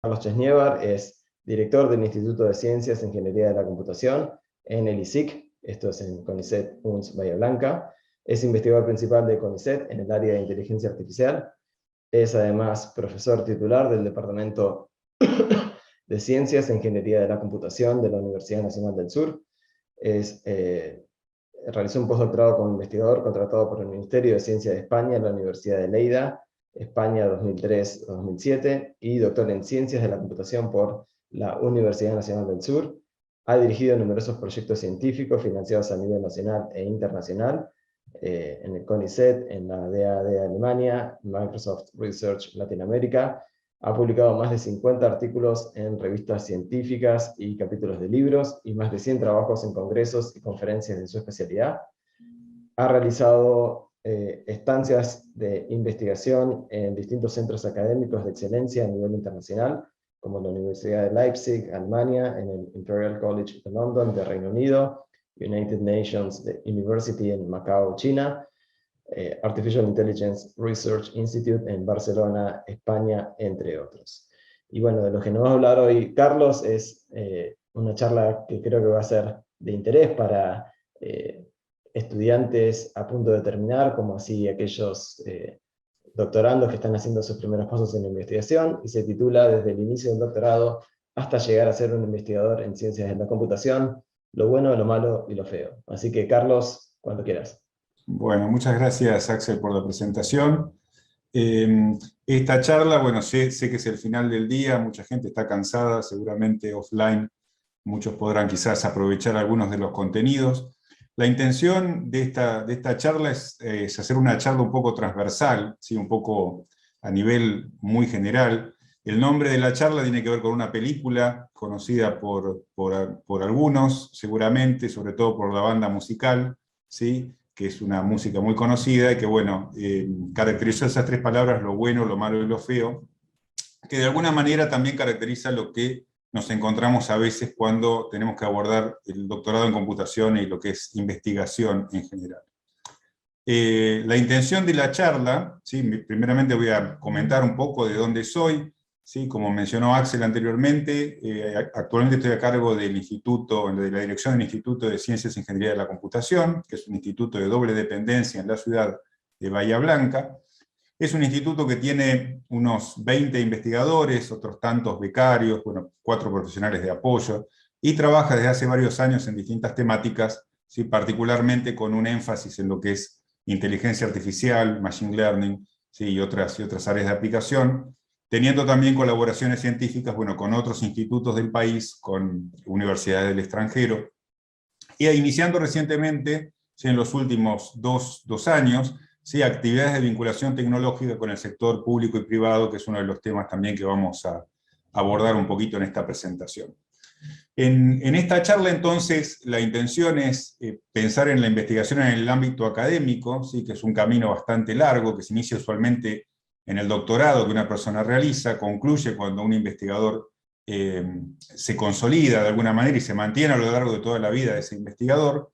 Carlos Chesnievar es director del Instituto de Ciencias e Ingeniería de la Computación en el ISIC, esto es en CONICET UNS Bahía Blanca. Es investigador principal de CONICET en el área de inteligencia artificial. Es además profesor titular del Departamento de Ciencias e Ingeniería de la Computación de la Universidad Nacional del Sur. Realizó un postdoctorado como investigador contratado por el Ministerio de Ciencia de España en la Universidad de Lleida, España 2003-2007, y doctor en Ciencias de la Computación por la Universidad Nacional del Sur. Ha dirigido numerosos proyectos científicos financiados a nivel nacional e internacional, en el CONICET, en la DAAD de Alemania, Microsoft Research Latinoamérica. Ha publicado más de 50 artículos en revistas científicas y capítulos de libros, y más de 100 trabajos en congresos y conferencias de su especialidad. Ha realizado estancias de investigación en distintos centros académicos de excelencia a nivel internacional, como la Universidad de Leipzig, Alemania, en el Imperial College de London, de Reino Unido, United Nations University en Macao, China, Artificial Intelligence Research Institute en Barcelona, España, entre otros. Y bueno, de lo que nos va a hablar hoy Carlos es una charla que creo que va a ser de interés para estudiantes a punto de terminar, como así aquellos doctorandos que están haciendo sus primeros pasos en la investigación, y se titula Desde el inicio del doctorado hasta llegar a ser un investigador en ciencias de la computación, lo bueno, lo malo y lo feo. Así que Carlos, cuando quieras. Bueno, muchas gracias, Axel, por la presentación. Esta charla, bueno, sé que es el final del día, mucha gente está cansada, seguramente offline muchos podrán quizás aprovechar algunos de los contenidos. La intención de esta charla es hacer una charla un poco transversal, ¿sí? Un poco a nivel muy general. El nombre de la charla tiene que ver con una película conocida por algunos, seguramente, sobre todo por la banda musical, ¿sí? Que es una música muy conocida y que, bueno, caracterizó esas tres palabras, lo bueno, lo malo y lo feo, que de alguna manera también caracteriza lo que nos encontramos a veces cuando tenemos que abordar el doctorado en computación y lo que es investigación en general. La intención de la charla, ¿sí? Primeramente voy a comentar un poco de dónde soy, ¿sí? Como mencionó Axel anteriormente, actualmente estoy a cargo del instituto, de la dirección del Instituto de Ciencias e Ingeniería de la Computación, que es un instituto de doble dependencia en la ciudad de Bahía Blanca. Es un instituto que tiene unos 20 investigadores, otros tantos becarios, bueno, 4 profesionales de apoyo, y trabaja desde hace varios años en distintas temáticas, ¿sí? Particularmente con un énfasis en lo que es inteligencia artificial, machine learning, ¿sí? y otras áreas de aplicación, teniendo también colaboraciones científicas, bueno, con otros institutos del país, con universidades del extranjero, y iniciando recientemente, ¿sí? En los últimos dos años, ¿sí? Actividades de vinculación tecnológica con el sector público y privado, que es uno de los temas también que vamos a abordar un poquito en esta presentación. En esta charla, entonces, la intención es pensar en la investigación en el ámbito académico, ¿sí? Que es un camino bastante largo, que se inicia usualmente en el doctorado que una persona realiza, concluye cuando un investigador se consolida de alguna manera y se mantiene a lo largo de toda la vida de ese investigador,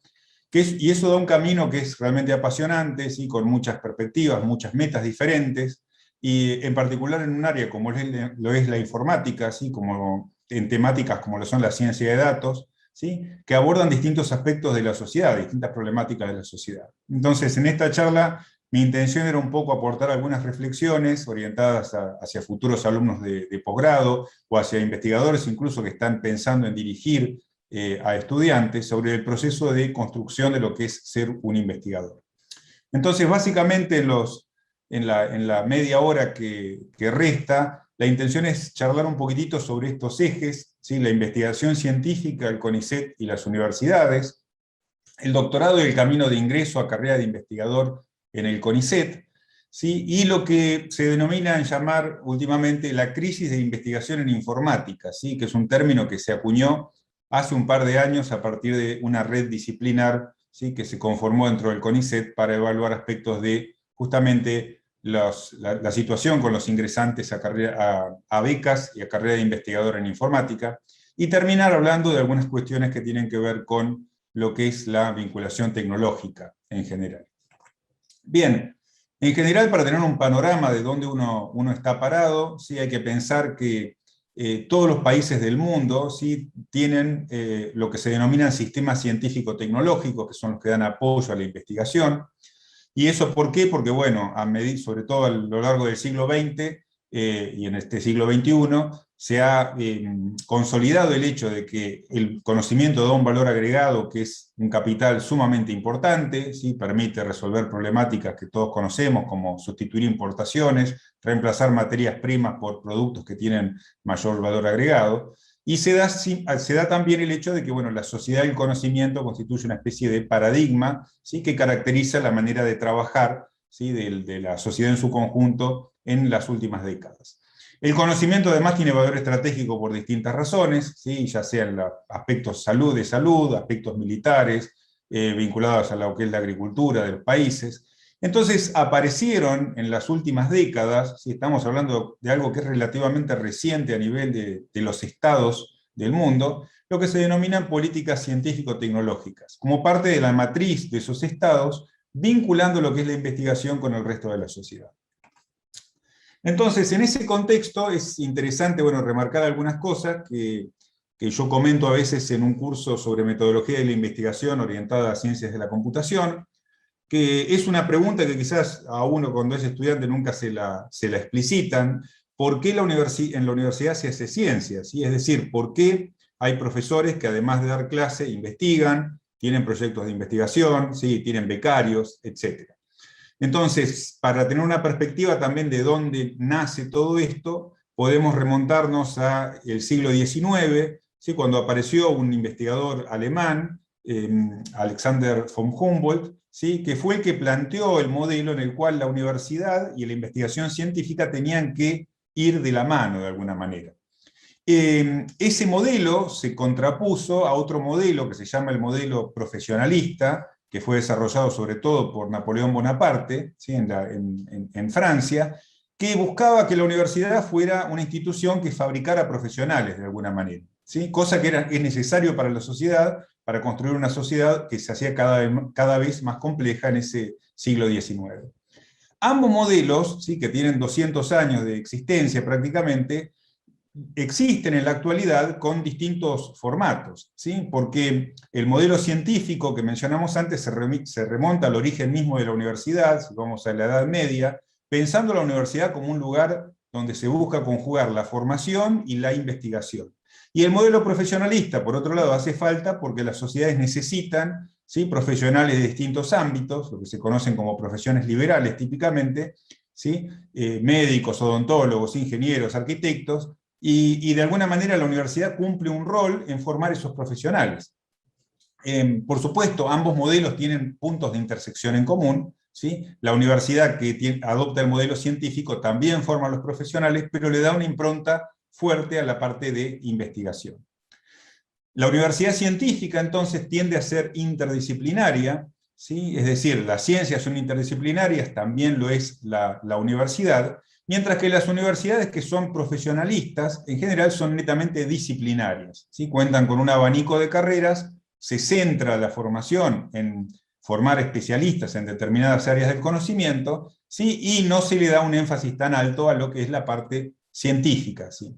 y eso da un camino que es realmente apasionante, ¿sí? Con muchas perspectivas, muchas metas diferentes, y en particular en un área como lo es la informática, ¿sí? Como en temáticas como lo son la ciencia de datos, ¿sí? Que abordan distintos aspectos de la sociedad, distintas problemáticas de la sociedad. Entonces, en esta charla, mi intención era un poco aportar algunas reflexiones orientadas hacia futuros alumnos de posgrado, o hacia investigadores incluso que están pensando en dirigir a estudiantes sobre el proceso de construcción de lo que es ser un investigador. Entonces, básicamente, en la media hora que resta, la intención es charlar un poquitito sobre estos ejes, ¿sí? La investigación científica, el CONICET y las universidades, el doctorado y el camino de ingreso a carrera de investigador en el CONICET, ¿sí? Y lo que se denomina en llamar últimamente la crisis de investigación en informática, ¿sí? Que es un término que se acuñó hace un par de años a partir de una red disciplinar, ¿sí? Que se conformó dentro del CONICET para evaluar aspectos de justamente la situación con los ingresantes a becas y a carrera de investigador en informática, y terminar hablando de algunas cuestiones que tienen que ver con lo que es la vinculación tecnológica en general. Bien, en general, para tener un panorama de dónde uno está parado, sí hay que pensar que todos los países del mundo, ¿sí?, tienen lo que se denominan sistemas científico-tecnológicos, que son los que dan apoyo a la investigación. ¿Y eso por qué? Porque, bueno, sobre todo a lo largo del siglo XX y en este siglo XXI, se ha consolidado el hecho de que el conocimiento da un valor agregado, que es un capital sumamente importante, ¿sí?, permite resolver problemáticas que todos conocemos, como sustituir importaciones, reemplazar materias primas por productos que tienen mayor valor agregado. Y se da también el hecho de que, bueno, la sociedad del conocimiento constituye una especie de paradigma, ¿sí?, que caracteriza la manera de trabajar, ¿sí?, de la sociedad en su conjunto en las últimas décadas. El conocimiento además tiene valor estratégico por distintas razones, ¿sí?, ya sean aspectos de salud, aspectos militares, vinculados a lo que es la agricultura de los países. Entonces aparecieron en las últimas décadas, ¿sí?, estamos hablando de algo que es relativamente reciente a nivel de los estados del mundo, lo que se denominan políticas científico-tecnológicas, como parte de la matriz de esos estados, vinculando lo que es la investigación con el resto de la sociedad. Entonces, en ese contexto es interesante, bueno, remarcar algunas cosas que yo comento a veces en un curso sobre metodología de la investigación orientada a ciencias de la computación, que es una pregunta que quizás a uno cuando es estudiante nunca se la explicitan. ¿Por qué en la universidad se hace ciencia? ¿Sí? Es decir, ¿por qué hay profesores que además de dar clase investigan, tienen proyectos de investigación, ¿sí?, tienen becarios, etcétera? Entonces, para tener una perspectiva también de dónde nace todo esto, podemos remontarnos al siglo XIX, ¿sí?, cuando apareció un investigador alemán, Alexander von Humboldt, ¿sí?, que fue el que planteó el modelo en el cual la universidad y la investigación científica tenían que ir de la mano de alguna manera. Ese modelo se contrapuso a otro modelo que se llama el modelo profesionalista, que fue desarrollado sobre todo por Napoleón Bonaparte, ¿sí?, en Francia, que buscaba que la universidad fuera una institución que fabricara profesionales de alguna manera, ¿sí?, cosa que es necesario para la sociedad, para construir una sociedad que se hacía cada vez más compleja en ese siglo XIX. Ambos modelos, ¿sí?, que tienen 200 años de existencia prácticamente, existen en la actualidad con distintos formatos, ¿sí?, porque el modelo científico que mencionamos antes se remonta al origen mismo de la universidad, si vamos a la Edad Media, pensando la universidad como un lugar donde se busca conjugar la formación y la investigación. Y el modelo profesionalista, por otro lado, hace falta porque las sociedades necesitan, ¿sí?, profesionales de distintos ámbitos, lo que se conocen como profesiones liberales típicamente, ¿sí?, médicos, odontólogos, ingenieros, arquitectos, y de alguna manera la universidad cumple un rol en formar esos profesionales. Por supuesto, ambos modelos tienen puntos de intersección en común, ¿sí? La universidad que adopta el modelo científico también forma a los profesionales, pero le da una impronta fuerte a la parte de investigación. La universidad científica entonces tiende a ser interdisciplinaria, ¿sí?, es decir, las ciencias son interdisciplinarias, también lo es la universidad, mientras que las universidades que son profesionalistas, en general son netamente disciplinarias, ¿sí?, cuentan con un abanico de carreras, se centra la formación en formar especialistas en determinadas áreas del conocimiento, ¿sí?, y no se le da un énfasis tan alto a lo que es la parte científica, ¿sí?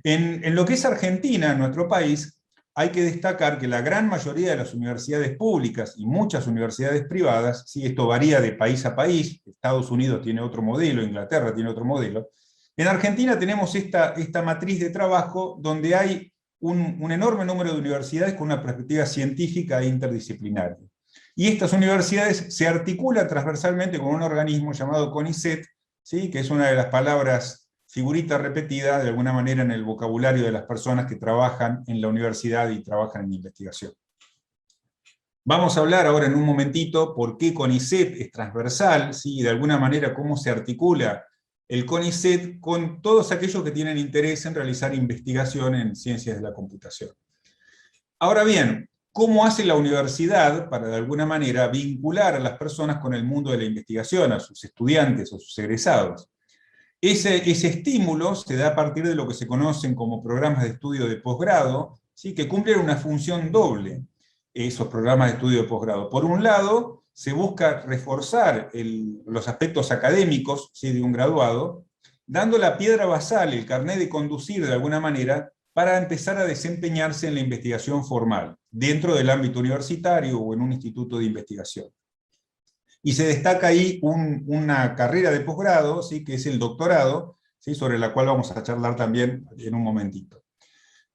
En lo que es Argentina, en nuestro país, hay que destacar que la gran mayoría de las universidades públicas y muchas universidades privadas, ¿sí?, esto varía de país a país, Estados Unidos tiene otro modelo, Inglaterra tiene otro modelo, en Argentina tenemos esta matriz de trabajo donde hay un enorme número de universidades con una perspectiva científica e interdisciplinaria. Y estas universidades se articulan transversalmente con un organismo llamado CONICET, ¿sí?, que es una de las palabras figurita repetida de alguna manera en el vocabulario de las personas que trabajan en la universidad y trabajan en investigación. Vamos a hablar ahora en un momentito por qué CONICET es transversal, ¿sí?, y de alguna manera cómo se articula el CONICET con todos aquellos que tienen interés en realizar investigación en ciencias de la computación. Ahora bien, ¿cómo hace la universidad para de alguna manera vincular a las personas con el mundo de la investigación, a sus estudiantes o sus egresados? Ese estímulo se da a partir de lo que se conocen como programas de estudio de posgrado, ¿sí?, que cumplen una función doble, esos programas de estudio de posgrado. Por un lado, se busca reforzar los aspectos académicos, ¿sí?, de un graduado, dando la piedra basal, el carnet de conducir de alguna manera, para empezar a desempeñarse en la investigación formal, dentro del ámbito universitario o en un instituto de investigación. Y se destaca ahí una carrera de posgrado, ¿sí?, que es el doctorado, ¿sí?, sobre la cual vamos a charlar también en un momentito.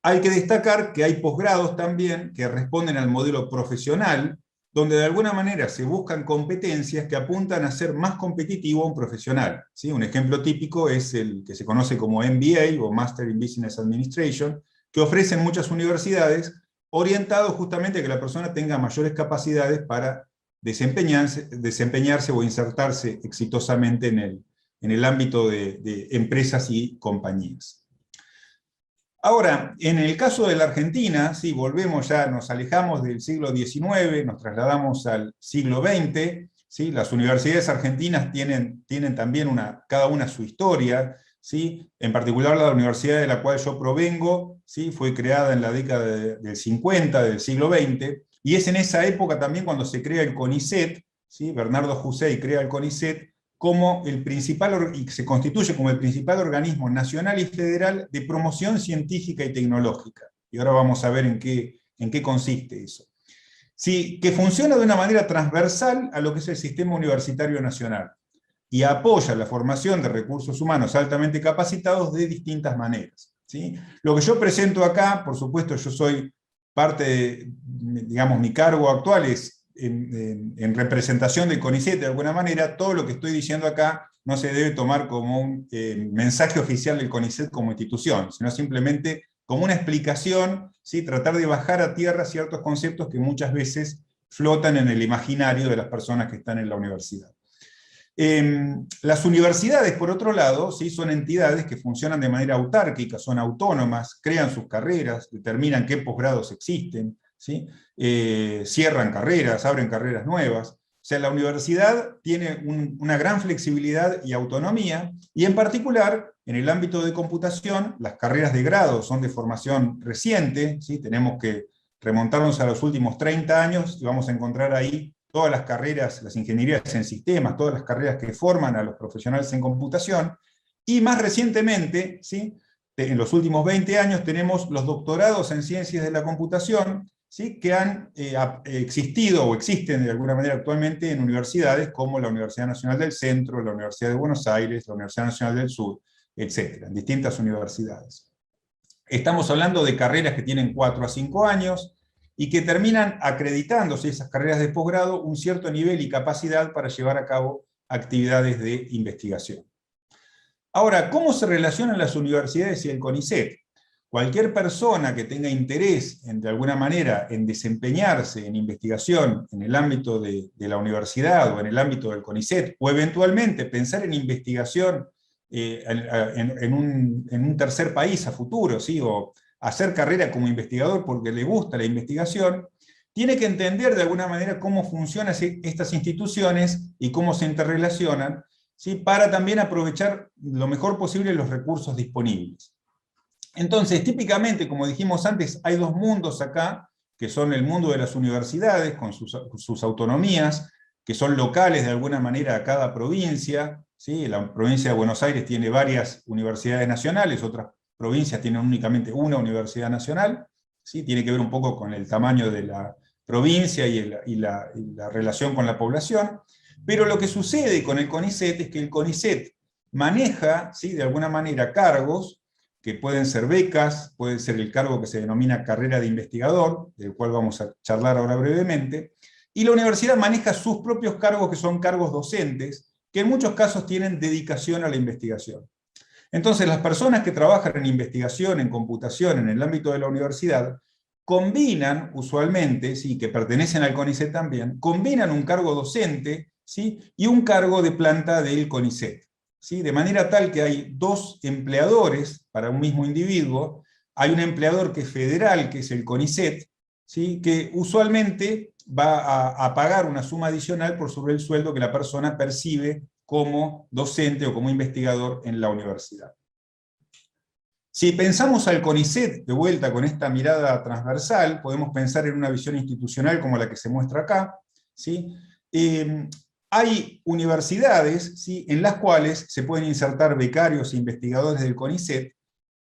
Hay que destacar que hay posgrados también que responden al modelo profesional, donde de alguna manera se buscan competencias que apuntan a ser más competitivo a un profesional, ¿sí? Un ejemplo típico es el que se conoce como MBA o Master in Business Administration, que ofrecen muchas universidades, orientados justamente a que la persona tenga mayores capacidades para desempeñarse o insertarse exitosamente en el ámbito de empresas y compañías. Ahora, en el caso de la Argentina, sí, volvemos ya, nos alejamos del siglo XIX, nos trasladamos al siglo XX, ¿sí? Las universidades argentinas tienen también cada una su historia, ¿sí? En particular la universidad de la cual yo provengo, ¿sí?, fue creada en la década del 50 del siglo XX, y es en esa época también cuando se crea el CONICET, ¿sí? Bernardo Husey crea el CONICET, como el principal, y se constituye como el principal organismo nacional y federal de promoción científica y tecnológica. Y ahora vamos a ver en qué consiste eso. Sí, que funciona de una manera transversal a lo que es el sistema universitario nacional, y apoya la formación de recursos humanos altamente capacitados de distintas maneras, ¿sí? Lo que yo presento acá, por supuesto, yo soy parte de, digamos, mi cargo actual es en representación del CONICET de alguna manera. Todo lo que estoy diciendo acá no se debe tomar como un mensaje oficial del CONICET como institución, sino simplemente como una explicación, ¿sí?, tratar de bajar a tierra ciertos conceptos que muchas veces flotan en el imaginario de las personas que están en la universidad. Las universidades, por otro lado, ¿sí?, son entidades que funcionan de manera autárquica, son autónomas, crean sus carreras, determinan qué posgrados existen, ¿sí? Cierran carreras, abren carreras nuevas. O sea, la universidad tiene una gran flexibilidad y autonomía, y en particular, en el ámbito de computación, las carreras de grado son de formación reciente, ¿sí? Tenemos que remontarnos a los últimos 30 años, y vamos a encontrar ahí todas las carreras, las ingenierías en sistemas, todas las carreras que forman a los profesionales en computación, y más recientemente, ¿sí?, en los últimos 20 años, tenemos los doctorados en ciencias de la computación, ¿sí?, que han existido o existen de alguna manera actualmente en universidades como la Universidad Nacional del Centro, la Universidad de Buenos Aires, la Universidad Nacional del Sur, etc., en distintas universidades. Estamos hablando de carreras que tienen 4 a 5 años, y que terminan acreditándose esas carreras de posgrado un cierto nivel y capacidad para llevar a cabo actividades de investigación. Ahora, ¿cómo se relacionan las universidades y el CONICET? Cualquier persona que tenga interés, de alguna manera, en desempeñarse en investigación en el ámbito de la universidad o en el ámbito del CONICET, o eventualmente pensar en investigación en un tercer país a futuro, ¿sí?, o hacer carrera como investigador porque le gusta la investigación, tiene que entender de alguna manera cómo funcionan estas instituciones y cómo se interrelacionan, ¿sí?, para también aprovechar lo mejor posible los recursos disponibles. Entonces, típicamente, como dijimos antes, hay dos mundos acá, que son el mundo de las universidades, con sus autonomías, que son locales de alguna manera a cada provincia, ¿sí? La provincia de Buenos Aires tiene varias universidades nacionales, otras provincias tienen únicamente una universidad nacional, ¿sí? Tiene que ver un poco con el tamaño de la provincia y la relación con la población. Pero lo que sucede con el CONICET es que el CONICET maneja, ¿sí?, de alguna manera cargos, que pueden ser becas, puede ser el cargo que se denomina carrera de investigador, del cual vamos a charlar ahora brevemente, y la universidad maneja sus propios cargos, que son cargos docentes, que en muchos casos tienen dedicación a la investigación. Entonces, las personas que trabajan en investigación, en computación, en el ámbito de la universidad, combinan usualmente, ¿sí?, que pertenecen al CONICET también, combinan un cargo docente, ¿sí?, y un cargo de planta del CONICET, ¿sí?, de manera tal que hay dos empleadores para un mismo individuo. Hay un empleador que es federal, que es el CONICET, ¿sí?, que usualmente va a pagar una suma adicional por sobre el sueldo que la persona percibe como docente o como investigador en la universidad. Si pensamos al CONICET de vuelta con esta mirada transversal, podemos pensar en una visión institucional como la que se muestra acá, ¿sí? hay universidades, ¿sí?, en las cuales se pueden insertar becarios e investigadores del CONICET,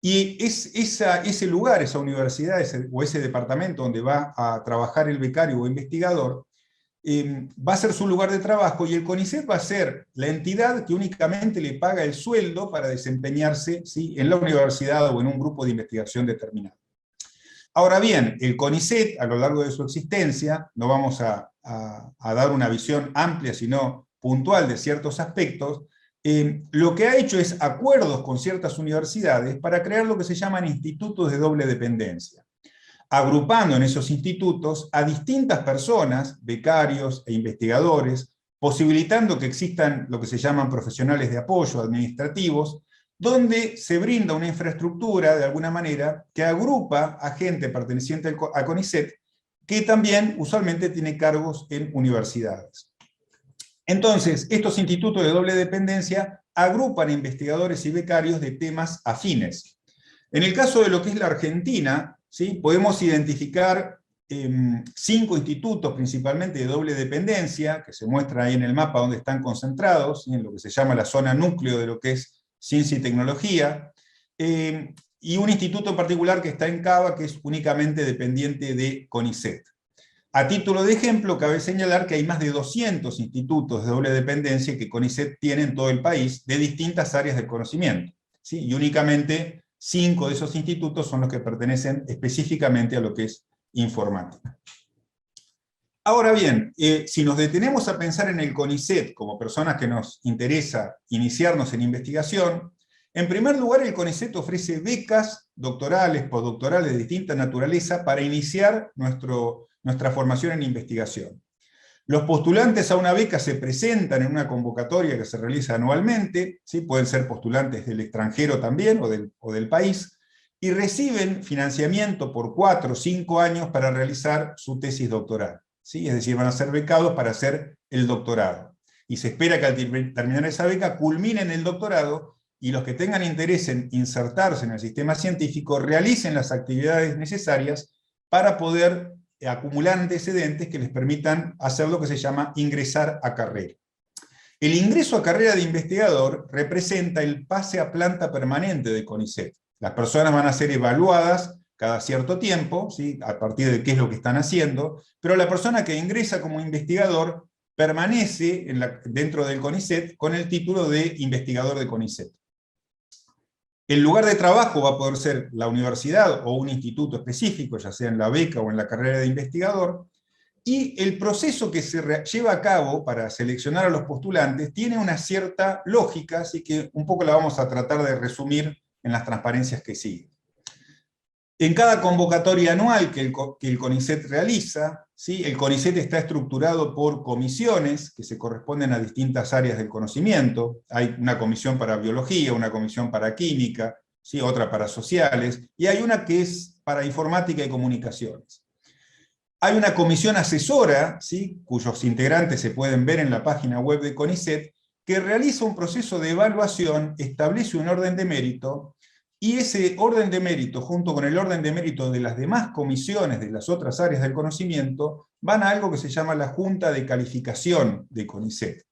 y ese lugar, esa universidad o ese departamento donde va a trabajar el becario o investigador, va a ser su lugar de trabajo, y el CONICET va a ser la entidad que únicamente le paga el sueldo para desempeñarse, ¿sí?, en la universidad o en un grupo de investigación determinado. Ahora bien, el CONICET, a lo largo de su existencia, no vamos a dar una visión amplia, sino puntual de ciertos aspectos, lo que ha hecho es acuerdos con ciertas universidades para crear lo que se llaman institutos de doble dependencia, agrupando en esos institutos a distintas personas, becarios e investigadores, posibilitando que existan lo que se llaman profesionales de apoyo administrativos, donde se brinda una infraestructura, de alguna manera, que agrupa a gente perteneciente a CONICET, que también usualmente tiene cargos en universidades. Entonces, estos institutos de doble dependencia agrupan a investigadores y becarios de temas afines. En el caso de lo que es la Argentina, ¿sí?, podemos identificar 5 institutos principalmente de doble dependencia, que se muestra ahí en el mapa donde están concentrados, ¿sí?, en lo que se llama la zona núcleo de lo que es ciencia y tecnología, y un instituto en particular que está en Cava, que es únicamente dependiente de CONICET. A título de ejemplo, cabe señalar que hay más de 200 institutos de doble dependencia que CONICET tiene en todo el país, de distintas áreas del conocimiento, ¿sí?, y únicamente 5 de esos institutos son los que pertenecen específicamente a lo que es informática. Ahora bien, si nos detenemos a pensar en el CONICET como personas que nos interesa iniciarnos en investigación, en primer lugar el CONICET ofrece becas doctorales, postdoctorales de distinta naturaleza para iniciar nuestra formación en investigación. Los postulantes a una beca se presentan en una convocatoria que se realiza anualmente, ¿sí?, pueden ser postulantes del extranjero también o del país, y reciben financiamiento por 4 o 5 años para realizar su tesis doctoral. ¿Sí? Es decir, van a ser becados para hacer el doctorado. Y se espera que al terminar esa beca culminen el doctorado, y los que tengan interés en insertarse en el sistema científico realicen las actividades necesarias para poder acumular antecedentes que les permitan hacer lo que se llama ingresar a carrera. El ingreso a carrera de investigador representa el pase a planta permanente de CONICET. Las personas van a ser evaluadas cada cierto tiempo, ¿sí?, a partir de qué es lo que están haciendo, pero la persona que ingresa como investigador permanece dentro del CONICET con el título de investigador de CONICET. El lugar de trabajo va a poder ser la universidad o un instituto específico, ya sea en la beca o en la carrera de investigador, y el proceso que se lleva a cabo para seleccionar a los postulantes tiene una cierta lógica, así que un poco la vamos a tratar de resumir en las transparencias que siguen. En cada convocatoria anual que el CONICET realiza, ¿sí?, el CONICET está estructurado por comisiones que se corresponden a distintas áreas del conocimiento. Hay una comisión para biología, una comisión para química, ¿sí?, otra para sociales, y hay una que es para informática y comunicaciones. Hay una comisión asesora, ¿sí?, cuyos integrantes se pueden ver en la página web de CONICET, que realiza un proceso de evaluación, establece un orden de mérito, y ese orden de mérito, junto con el orden de mérito de las demás comisiones de las otras áreas del conocimiento, van a algo que se llama la Junta de Calificación de CONICET,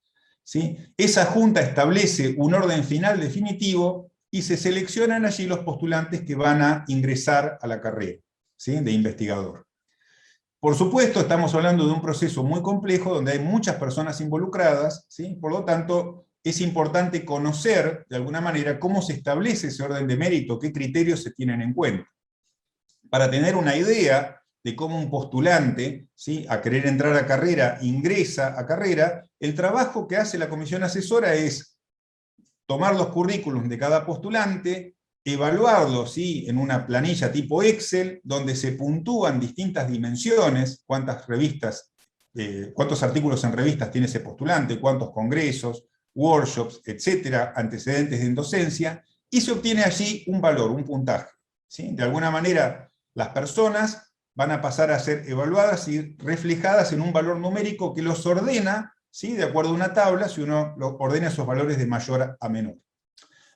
¿sí? Esa junta establece un orden final definitivo y se seleccionan allí los postulantes que van a ingresar a la carrera, ¿sí?, de investigador. Por supuesto, estamos hablando de un proceso muy complejo donde hay muchas personas involucradas, ¿sí? Por lo tanto, es importante conocer, de alguna manera, cómo se establece ese orden de mérito, qué criterios se tienen en cuenta. Para tener una idea de cómo un postulante, ¿sí?, a querer entrar a carrera, ingresa a carrera, el trabajo que hace la comisión asesora es tomar los currículums de cada postulante, evaluarlos, ¿sí?, en una planilla tipo Excel, donde se puntúan distintas dimensiones, cuántas revistas, cuántos artículos en revistas tiene ese postulante, cuántos congresos, workshops, etcétera, antecedentes en docencia, y se obtiene allí un valor, un puntaje, ¿sí? De alguna manera, las personas van a pasar a ser evaluadas y reflejadas en un valor numérico que los ordena, ¿sí?, de acuerdo a una tabla, si uno ordena esos valores de mayor a menor.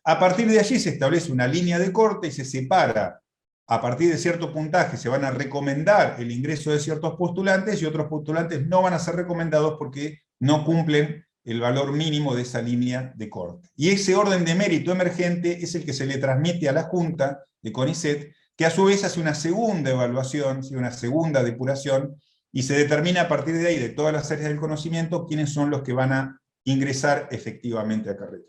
A partir de allí se establece una línea de corte y se separa. A partir de cierto puntaje se van a recomendar el ingreso de ciertos postulantes, y otros postulantes no van a ser recomendados porque no cumplen el valor mínimo de esa línea de corte. Y ese orden de mérito emergente es el que se le transmite a la Junta de CONICET, que a su vez hace una segunda evaluación, una segunda depuración, y se determina a partir de ahí, de todas las áreas del conocimiento, quiénes son los que van a ingresar efectivamente a carrera.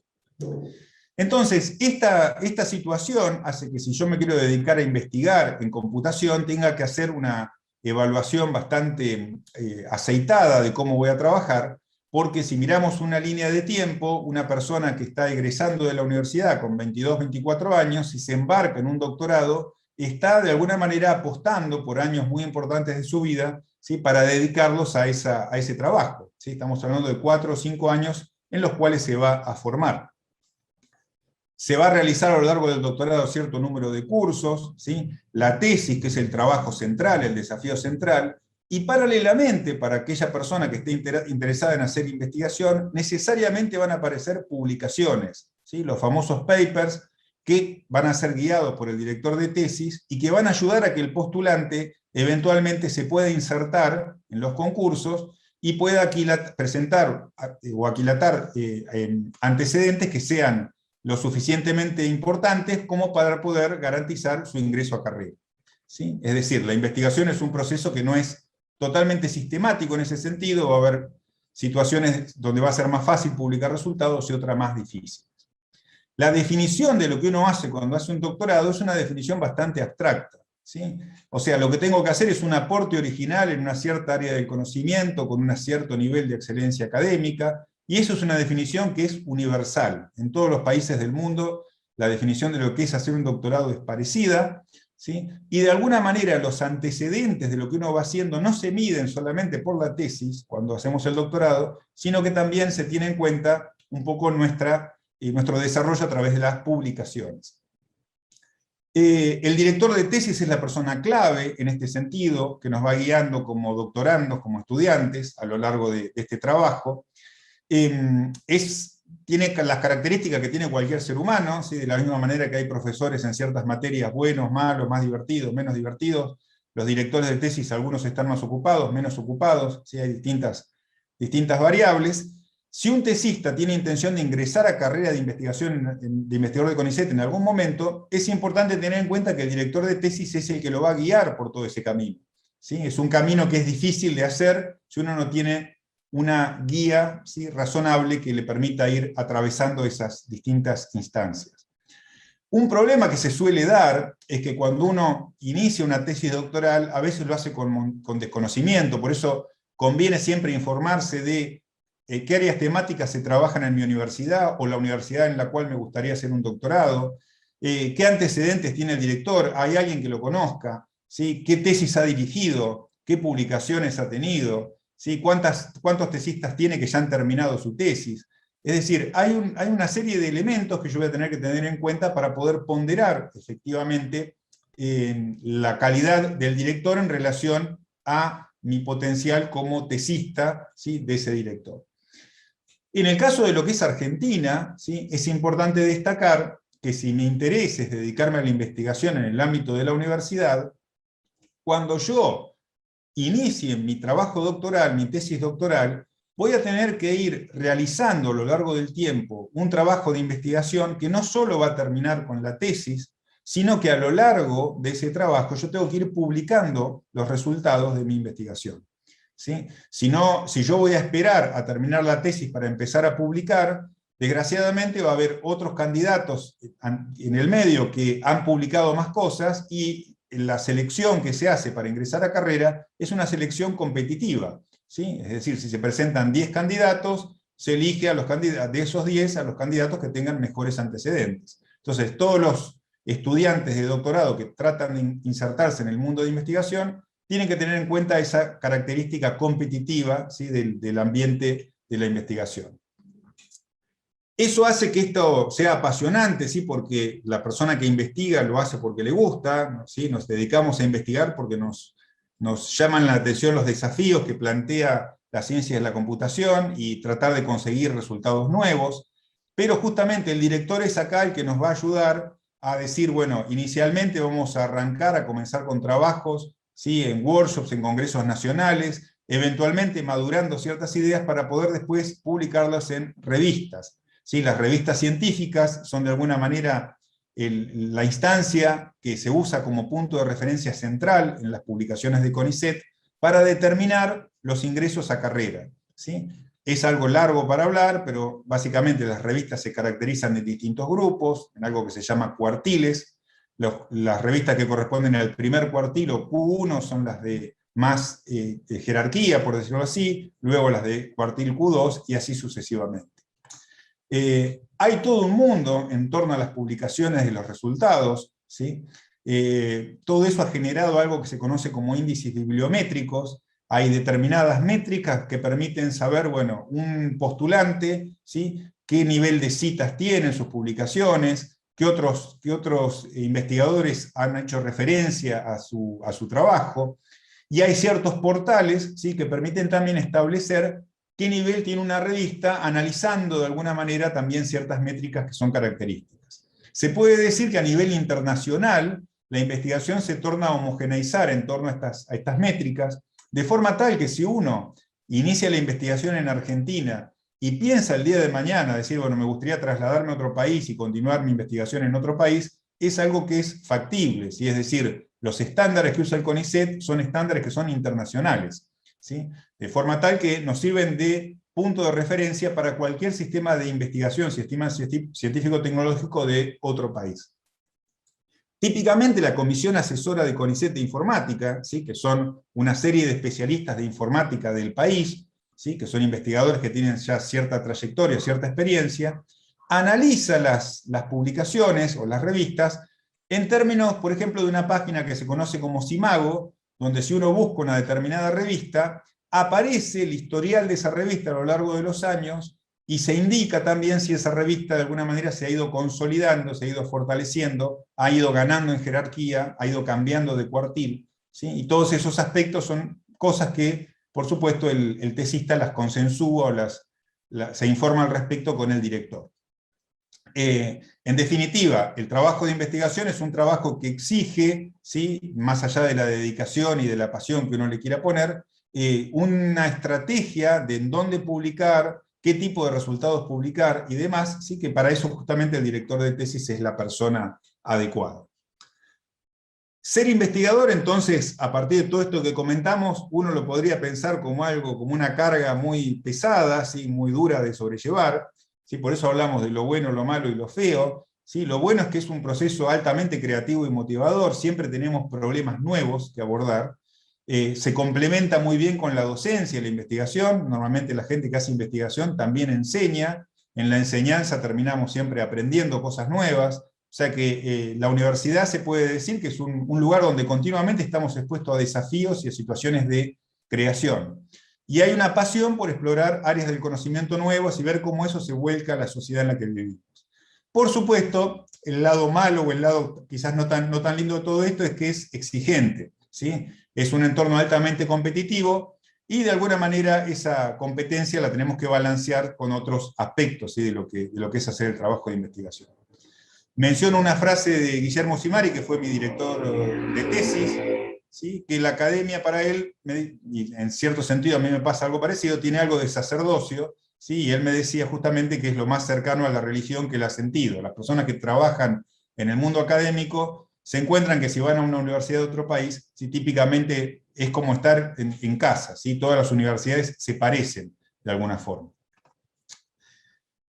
Entonces, esta situación hace que si yo me quiero dedicar a investigar en computación, tenga que hacer una evaluación bastante aceitada de cómo voy a trabajar, porque si miramos una línea de tiempo, una persona que está egresando de la universidad con 22, 24 años, y se embarca en un doctorado, está de alguna manera apostando por años muy importantes de su vida, ¿sí?, para dedicarlos a ese trabajo, ¿sí? Estamos hablando de 4 o 5 años en los cuales se va a formar. Se va a realizar a lo largo del doctorado cierto número de cursos, ¿sí?, la tesis, que es el trabajo central, el desafío central, y paralelamente, para aquella persona que esté interesada en hacer investigación, necesariamente van a aparecer publicaciones, ¿sí?, los famosos papers, que van a ser guiados por el director de tesis, y que van a ayudar a que el postulante eventualmente se pueda insertar en los concursos, y pueda presentar o aquilatar antecedentes que sean lo suficientemente importantes como para poder garantizar su ingreso a carrera, ¿sí? Es decir, la investigación es un proceso que no es totalmente sistemático en ese sentido, va a haber situaciones donde va a ser más fácil publicar resultados y otras más difíciles. La definición de lo que uno hace cuando hace un doctorado es una definición bastante abstracta, ¿sí? O sea, lo que tengo que hacer es un aporte original en una cierta área del conocimiento, con un cierto nivel de excelencia académica, y eso es una definición que es universal. En todos los países del mundo, la definición de lo que es hacer un doctorado es parecida, ¿sí? Y de alguna manera los antecedentes de lo que uno va haciendo no se miden solamente por la tesis, cuando hacemos el doctorado, sino que también se tiene en cuenta un poco nuestro desarrollo a través de las publicaciones. El director de tesis es la persona clave en este sentido, que nos va guiando como doctorandos, como estudiantes, a lo largo de este trabajo. Tiene las características que tiene cualquier ser humano, ¿sí? De la misma manera que hay profesores en ciertas materias, buenos, malos, más divertidos, menos divertidos. Los directores de tesis, algunos están más ocupados, menos ocupados, ¿sí? Hay distintas variables. Si un tesista tiene intención de ingresar a carrera de investigación, de investigador de CONICET en algún momento, es importante tener en cuenta que el director de tesis es el que lo va a guiar por todo ese camino, ¿sí? Es un camino que es difícil de hacer si uno no tiene una guía, ¿sí?, razonable que le permita ir atravesando esas distintas instancias. Un problema que se suele dar es que cuando uno inicia una tesis doctoral, a veces lo hace con desconocimiento, por eso conviene siempre informarse de qué áreas temáticas se trabajan en mi universidad, o la universidad en la cual me gustaría hacer un doctorado, qué antecedentes tiene el director, hay alguien que lo conozca, ¿sí?, qué tesis ha dirigido, qué publicaciones ha tenido, ¿sí?, cuántos tesistas tiene que ya han terminado su tesis. Es decir, hay una serie de elementos que yo voy a tener que tener en cuenta para poder ponderar efectivamente la calidad del director en relación a mi potencial como tesista, ¿sí?, de ese director. En el caso de lo que es Argentina, ¿sí?, es importante destacar que si mi interés es dedicarme a la investigación en el ámbito de la universidad, cuando yo inicie mi trabajo doctoral, mi tesis doctoral, voy a tener que ir realizando a lo largo del tiempo un trabajo de investigación que no solo va a terminar con la tesis, sino que a lo largo de ese trabajo yo tengo que ir publicando los resultados de mi investigación, ¿sí? Si yo voy a esperar a terminar la tesis para empezar a publicar, desgraciadamente va a haber otros candidatos en el medio que han publicado más cosas, y la selección que se hace para ingresar a carrera es una selección competitiva, ¿sí? Es decir, si se presentan 10 candidatos, se elige de esos 10 a los candidatos que tengan mejores antecedentes. Entonces, todos los estudiantes de doctorado que tratan de insertarse en el mundo de investigación tienen que tener en cuenta esa característica competitiva, ¿sí?, del ambiente de la investigación. Eso hace que esto sea apasionante, ¿sí?, porque la persona que investiga lo hace porque le gusta, ¿sí? Nos dedicamos a investigar porque nos llaman la atención los desafíos que plantea la ciencia de la computación y tratar de conseguir resultados nuevos, pero justamente el director es acá el que nos va a ayudar a decir, bueno, inicialmente vamos a arrancar, a comenzar con trabajos, ¿sí?, en workshops, en congresos nacionales, eventualmente madurando ciertas ideas para poder después publicarlas en revistas. ¿Sí? Las revistas científicas son de alguna manera la instancia que se usa como punto de referencia central en las publicaciones de CONICET para determinar los ingresos a carrera. ¿Sí? Es algo largo para hablar, pero básicamente las revistas se caracterizan en distintos grupos, en algo que se llama cuartiles. Las revistas que corresponden al primer cuartil o Q1 son las de más de jerarquía, por decirlo así, luego las de cuartil Q2 y así sucesivamente. Hay todo un mundo en torno a las publicaciones de los resultados, ¿sí? Todo eso ha generado algo que se conoce como índices bibliométricos. Hay determinadas métricas que permiten saber, bueno, un postulante, ¿sí?, qué nivel de citas tiene en sus publicaciones, qué otros investigadores han hecho referencia a su trabajo, y hay ciertos portales, ¿sí?, que permiten también establecer qué nivel tiene una revista, analizando de alguna manera también ciertas métricas que son características. Se puede decir que a nivel internacional, la investigación se torna a homogeneizar en torno a estas métricas, de forma tal que si uno inicia la investigación en Argentina y piensa el día de mañana, decir, bueno, me gustaría trasladarme a otro país y continuar mi investigación en otro país, es algo que es factible, ¿sí? Es decir, los estándares que usa el CONICET son estándares que son internacionales, ¿sí? De forma tal que nos sirven de punto de referencia para cualquier sistema de investigación, sistema científico-tecnológico de otro país. Típicamente la Comisión Asesora de CONICET de Informática, ¿sí?, que son una serie de especialistas de informática del país, ¿sí?, que son investigadores que tienen ya cierta trayectoria, cierta experiencia, analiza las publicaciones o las revistas en términos, por ejemplo, de una página que se conoce como Simago, donde si uno busca una determinada revista, aparece el historial de esa revista a lo largo de los años, y se indica también si esa revista de alguna manera se ha ido consolidando, se ha ido fortaleciendo, ha ido ganando en jerarquía, ha ido cambiando de cuartil, ¿sí? Y todos esos aspectos son cosas que, por supuesto, el tesista las consensúa o se informa al respecto con el director. En definitiva, el trabajo de investigación es un trabajo que exige, ¿sí?, más allá de la dedicación y de la pasión que uno le quiera poner, una estrategia de en dónde publicar, qué tipo de resultados publicar y demás, ¿sí?, que para eso justamente el director de tesis es la persona adecuada. Ser investigador, entonces, a partir de todo esto que comentamos, uno lo podría pensar como algo, como una carga muy pesada, ¿sí?, muy dura de sobrellevar, ¿sí? Por eso hablamos de lo bueno, lo malo y lo feo, ¿sí? Lo bueno es que es un proceso altamente creativo y motivador, siempre tenemos problemas nuevos que abordar, se complementa muy bien con la docencia y la investigación. Normalmente la gente que hace investigación también enseña, en la enseñanza terminamos siempre aprendiendo cosas nuevas, o sea que la universidad se puede decir que es un lugar donde continuamente estamos expuestos a desafíos y a situaciones de creación. Y hay una pasión por explorar áreas del conocimiento nuevos y ver cómo eso se vuelca a la sociedad en la que vivimos. Por supuesto, el lado malo o el lado quizás no tan lindo de todo esto es que es exigente, ¿sí? Es un entorno altamente competitivo y de alguna manera esa competencia la tenemos que balancear con otros aspectos, ¿sí?, de lo que es hacer el trabajo de investigación. Menciono una frase de Guillermo Simari, que fue mi director de tesis, ¿sí?, que la academia para él, y en cierto sentido a mí me pasa algo parecido, tiene algo de sacerdocio, ¿sí?, y él me decía justamente que es lo más cercano a la religión que él ha sentido. Las personas que trabajan en el mundo académico se encuentran que si van a una universidad de otro país, ¿sí?, típicamente es como estar en casa, ¿sí?, todas las universidades se parecen de alguna forma.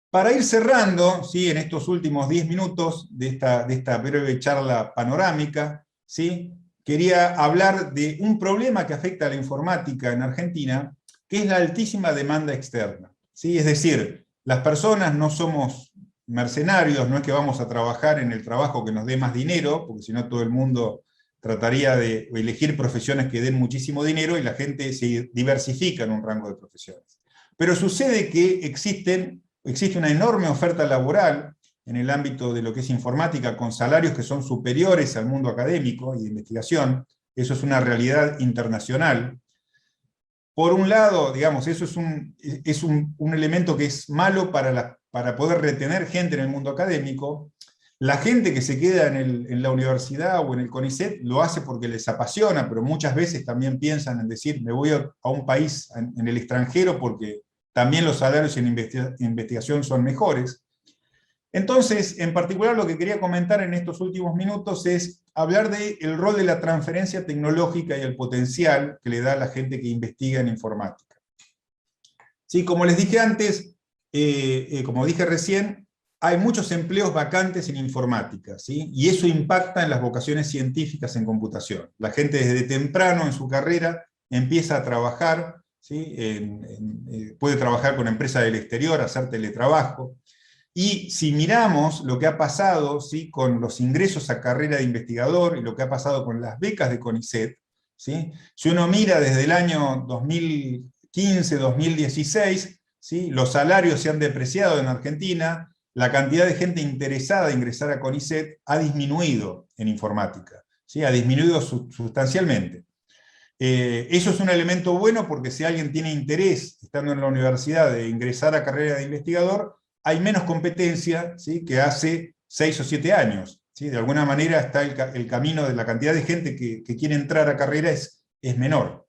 Para ir cerrando, ¿sí?, en estos últimos 10 minutos de esta breve charla panorámica, ¿sí?, quería hablar de un problema que afecta a la informática en Argentina, que es la altísima demanda externa, ¿sí? Es decir, las personas no somos mercenarios, no es que vamos a trabajar en el trabajo que nos dé más dinero, porque si no todo el mundo trataría de elegir profesiones que den muchísimo dinero y la gente se diversifica en un rango de profesiones. Pero sucede que existe una enorme oferta laboral en el ámbito de lo que es informática, con salarios que son superiores al mundo académico y de investigación. Eso es una realidad internacional. Por un lado, digamos, eso es un elemento que es malo para poder retener gente en el mundo académico, La gente que se queda en la universidad o en el CONICET lo hace porque les apasiona, pero muchas veces también piensan en decir, me voy a un país en el extranjero porque también los salarios en investigación son mejores. Entonces, en particular lo que quería comentar en estos últimos minutos es hablar del rol de la transferencia tecnológica y el potencial que le da a la gente que investiga en informática. Sí, como les dije antes, como dije recién, hay muchos empleos vacantes en informática, ¿sí? Y eso impacta en las vocaciones científicas en computación. La gente desde temprano en su carrera empieza a trabajar, ¿sí? Puede trabajar con empresas del exterior, hacer teletrabajo. Y si miramos lo que ha pasado, ¿sí?, con los ingresos a carrera de investigador y lo que ha pasado con las becas de CONICET, ¿sí?, si uno mira desde el año 2015, 2016, ¿sí?, los salarios se han depreciado en Argentina, la cantidad de gente interesada en ingresar a CONICET ha disminuido en informática, ¿sí?, ha disminuido sustancialmente. Eso es un elemento bueno porque si alguien tiene interés, estando en la universidad, de ingresar a carrera de investigador, hay menos competencia, ¿sí?, que hace 6 o 7 años. ¿Sí? De alguna manera está el camino de la cantidad de gente que quiere entrar a carrera es menor.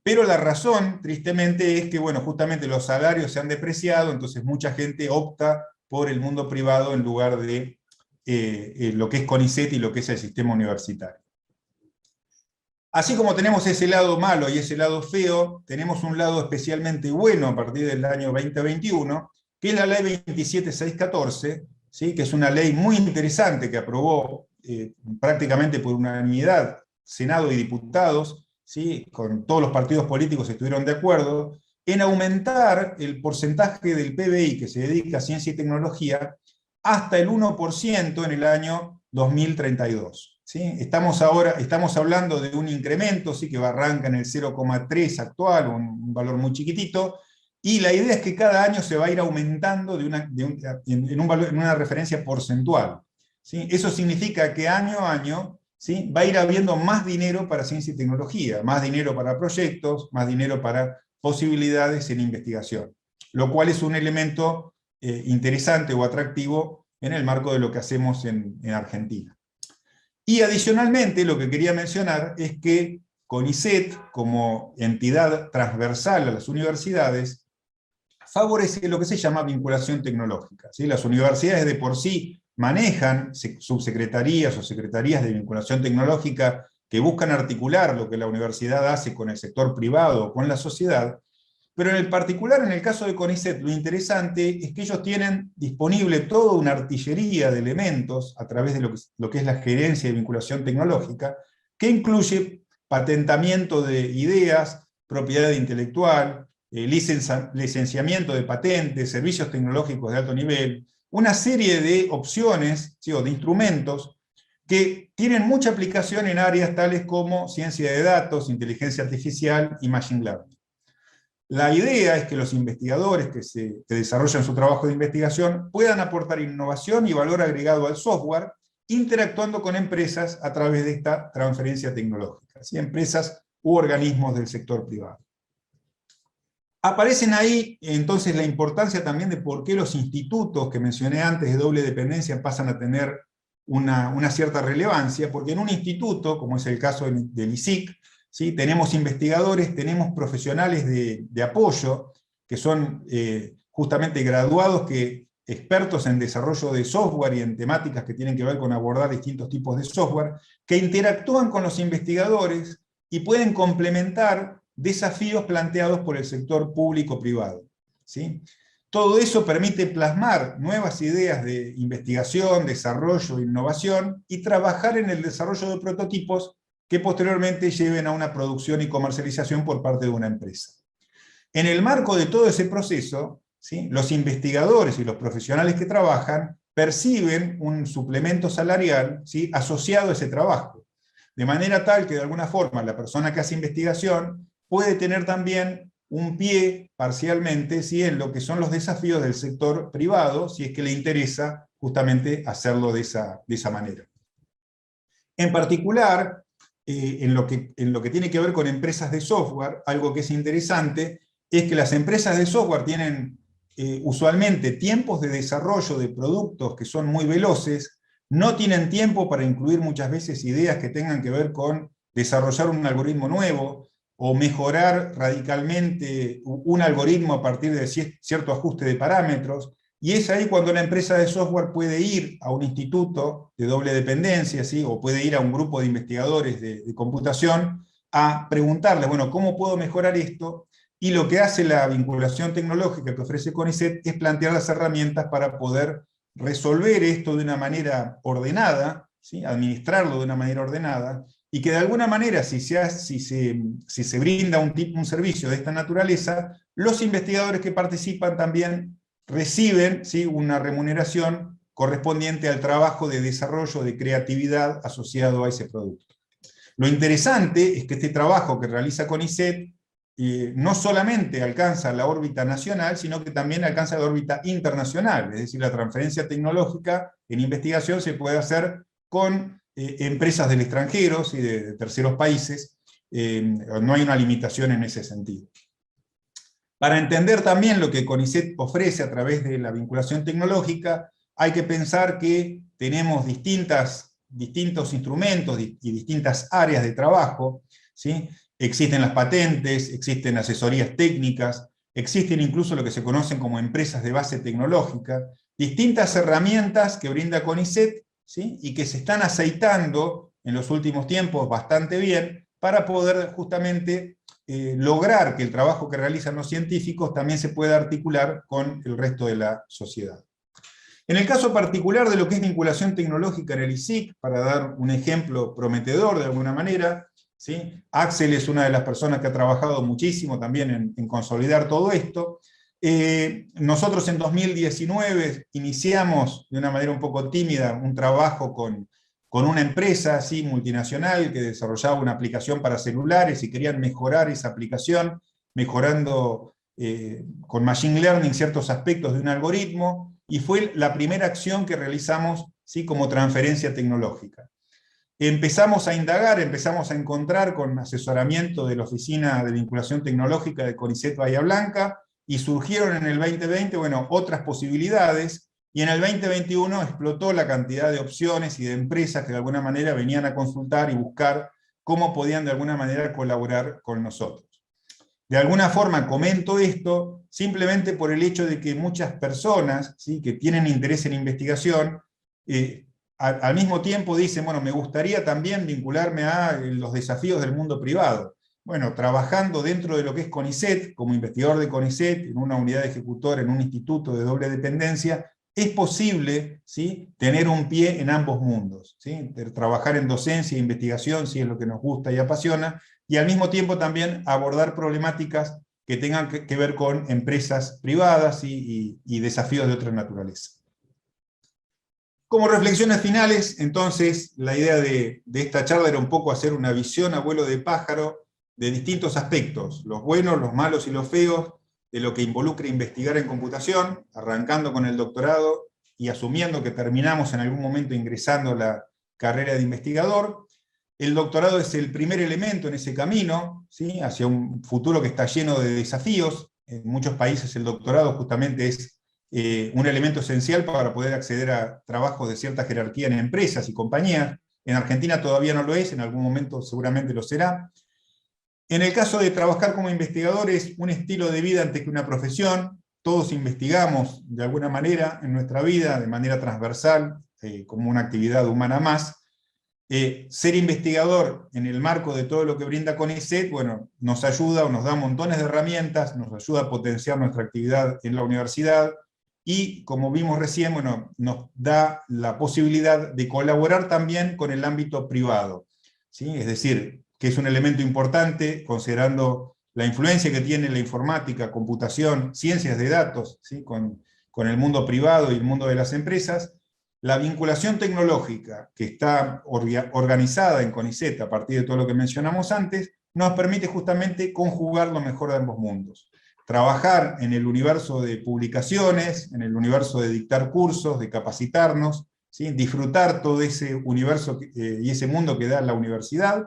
Pero la razón, tristemente, es que bueno, justamente los salarios se han depreciado, entonces mucha gente opta por el mundo privado en lugar de lo que es CONICET y lo que es el sistema universitario. Así como tenemos ese lado malo y ese lado feo, tenemos un lado especialmente bueno a partir del año 2021, que es la ley 27614, ¿sí?, que es una ley muy interesante que aprobó prácticamente por unanimidad Senado y diputados, ¿sí?, con todos los partidos políticos estuvieron de acuerdo, en aumentar el porcentaje del PBI que se dedica a ciencia y tecnología hasta el 1% en el año 2032. ¿Sí? Estamos hablando de un incremento, ¿sí?, que arranca en el 0,3 actual, un valor muy chiquitito, y la idea es que cada año se va a ir aumentando en una referencia porcentual. ¿Sí? Eso significa que año a año, ¿sí?, va a ir habiendo más dinero para ciencia y tecnología, más dinero para proyectos, más dinero para posibilidades en investigación, lo cual es un elemento interesante o atractivo en el marco de lo que hacemos en Argentina. Y adicionalmente, lo que quería mencionar es que CONICET, como entidad transversal a las universidades, favorece lo que se llama vinculación tecnológica. ¿Sí? Las universidades de por sí manejan subsecretarías o secretarías de vinculación tecnológica que buscan articular lo que la universidad hace con el sector privado o con la sociedad, pero en el particular, en el caso de CONICET, lo interesante es que ellos tienen disponible toda una artillería de elementos a través de lo que es la gerencia de vinculación tecnológica, que incluye patentamiento de ideas, propiedad intelectual, licenciamiento de patentes, servicios tecnológicos de alto nivel, una serie de opciones, ¿sí?, o de instrumentos que tienen mucha aplicación en áreas tales como ciencia de datos, inteligencia artificial y machine learning. La idea es que los investigadores que desarrollan su trabajo de investigación puedan aportar innovación y valor agregado al software, interactuando con empresas a través de esta transferencia tecnológica, ¿sí?, empresas u organismos del sector privado. Aparecen ahí entonces la importancia también de por qué los institutos que mencioné antes de doble dependencia pasan a tener una cierta relevancia, porque en un instituto, como es el caso del ISIC, ¿sí?, tenemos investigadores, tenemos profesionales de apoyo, que son justamente graduados, expertos en desarrollo de software y en temáticas que tienen que ver con abordar distintos tipos de software, que interactúan con los investigadores y pueden complementar desafíos planteados por el sector público-privado. ¿Sí? Todo eso permite plasmar nuevas ideas de investigación, desarrollo e innovación, y trabajar en el desarrollo de prototipos que posteriormente lleven a una producción y comercialización por parte de una empresa. En el marco de todo ese proceso, ¿sí?, los investigadores y los profesionales que trabajan perciben un suplemento salarial, ¿sí?, asociado a ese trabajo, de manera tal que de alguna forma la persona que hace investigación puede tener también un pie parcialmente, ¿sí?, en lo que son los desafíos del sector privado, si es que le interesa justamente hacerlo de esa manera. En particular, en lo que tiene que ver con empresas de software, algo que es interesante es que las empresas de software tienen usualmente tiempos de desarrollo de productos que son muy veloces, no tienen tiempo para incluir muchas veces ideas que tengan que ver con desarrollar un algoritmo nuevo, o mejorar radicalmente un algoritmo a partir de cierto ajuste de parámetros, y es ahí cuando la empresa de software puede ir a un instituto de doble dependencia, ¿sí? O puede ir a un grupo de investigadores de computación a preguntarles, bueno, ¿cómo puedo mejorar esto? Y lo que hace la vinculación tecnológica que ofrece CONICET es plantear las herramientas para poder resolver esto de una manera ordenada, ¿sí? Administrarlo de una manera ordenada, y que de alguna manera, si se brinda un servicio de esta naturaleza, los investigadores que participan también reciben, ¿sí?, una remuneración correspondiente al trabajo de desarrollo de creatividad asociado a ese producto. Lo interesante es que este trabajo que realiza CONICET no solamente alcanza la órbita nacional, sino que también alcanza la órbita internacional, es decir, la transferencia tecnológica en investigación se puede hacer con empresas del extranjero y de terceros países, no hay una limitación en ese sentido. Para entender también lo que CONICET ofrece a través de la vinculación tecnológica, hay que pensar que tenemos distintos instrumentos y distintas áreas de trabajo, ¿sí? Existen las patentes, existen asesorías técnicas, existen incluso lo que se conocen como empresas de base tecnológica, distintas herramientas que brinda CONICET, ¿sí? Y que se están aceitando en los últimos tiempos bastante bien para poder justamente lograr que el trabajo que realizan los científicos también se pueda articular con el resto de la sociedad. En el caso particular de lo que es vinculación tecnológica en el ISIC, para dar un ejemplo prometedor de alguna manera, ¿sí? Axel es una de las personas que ha trabajado muchísimo también en consolidar todo esto. Nosotros en 2019 iniciamos de una manera un poco tímida un trabajo con una empresa ¿sí?, multinacional que desarrollaba una aplicación para celulares y querían mejorar esa aplicación, mejorando con Machine Learning ciertos aspectos de un algoritmo, y fue la primera acción que realizamos ¿sí?, como transferencia tecnológica. Empezamos a indagar, empezamos a encontrar con asesoramiento de la Oficina de Vinculación Tecnológica de CONICET Bahía Blanca, y surgieron en el 2020, bueno, otras posibilidades, y en el 2021 explotó la cantidad de opciones y de empresas que de alguna manera venían a consultar y buscar cómo podían de alguna manera colaborar con nosotros. De alguna forma comento esto simplemente por el hecho de que muchas personas ¿sí?, que tienen interés en investigación, al mismo tiempo dicen, bueno, me gustaría también vincularme a los desafíos del mundo privado. Bueno, trabajando dentro de lo que es CONICET, como investigador de CONICET, en una unidad ejecutora, en un instituto de doble dependencia, es posible ¿sí?, tener un pie en ambos mundos, ¿sí? Trabajar en docencia e investigación, si es lo que nos gusta y apasiona, y al mismo tiempo también abordar problemáticas que tengan que ver con empresas privadas y desafíos de otra naturaleza. Como reflexiones finales, entonces, la idea de esta charla era un poco hacer una visión a vuelo de pájaro de distintos aspectos, los buenos, los malos y los feos, de lo que involucra investigar en computación, arrancando con el doctorado y asumiendo que terminamos en algún momento ingresando a la carrera de investigador. El doctorado es el primer elemento en ese camino, ¿sí?, hacia un futuro que está lleno de desafíos. En muchos países el doctorado justamente es un elemento esencial para poder acceder a trabajos de cierta jerarquía en empresas y compañías. En Argentina todavía no lo es, en algún momento seguramente lo será. En el caso de trabajar como investigador es un estilo de vida antes que una profesión. Todos investigamos de alguna manera en nuestra vida, de manera transversal, como una actividad humana más. Ser investigador en el marco de todo lo que brinda CONICET, bueno, nos ayuda o nos da montones de herramientas, nos ayuda a potenciar nuestra actividad en la universidad, y como vimos recién, bueno, nos da la posibilidad de colaborar también con el ámbito privado, ¿sí? Es decir, que es un elemento importante considerando la influencia que tiene la informática, computación, ciencias de datos, ¿sí?, con el mundo privado y el mundo de las empresas. La vinculación tecnológica que está organizada en CONICET a partir de todo lo que mencionamos antes, nos permite justamente conjugar lo mejor de ambos mundos. Trabajar en el universo de publicaciones, en el universo de dictar cursos, de capacitarnos, ¿sí?, disfrutar todo ese universo y ese mundo que da la universidad,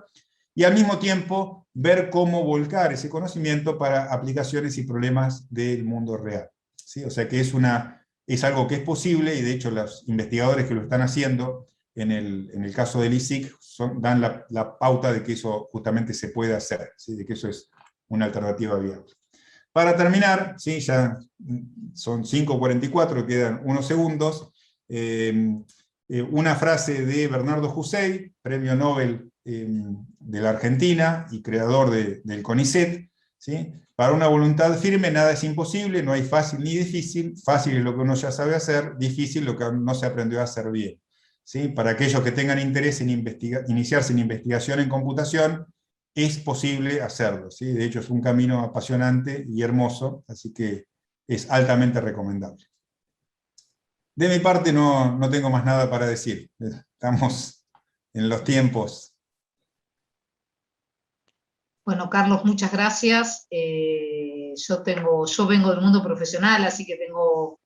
y al mismo tiempo ver cómo volcar ese conocimiento para aplicaciones y problemas del mundo real, ¿sí? O sea que es algo que es posible, y de hecho los investigadores que lo están haciendo en el caso del ISIC, dan la pauta de que eso justamente se puede hacer, ¿sí? De que eso es una alternativa viable. Para terminar, ¿sí? Ya son 5:44, quedan unos segundos, una frase de Bernardo Hussein, premio Nobel de la Argentina y creador del CONICET, ¿sí? Para una voluntad firme nada es imposible, no hay fácil ni difícil, fácil es lo que uno ya sabe hacer, difícil lo que no se aprendió a hacer bien. ¿Sí? Para aquellos que tengan interés en iniciarse en investigación en computación, es posible hacerlo, ¿sí? De hecho es un camino apasionante y hermoso, así que es altamente recomendable. De mi parte no tengo más nada para decir, estamos en los tiempos. Bueno, Carlos, muchas gracias. Yo vengo del mundo profesional, así que tengo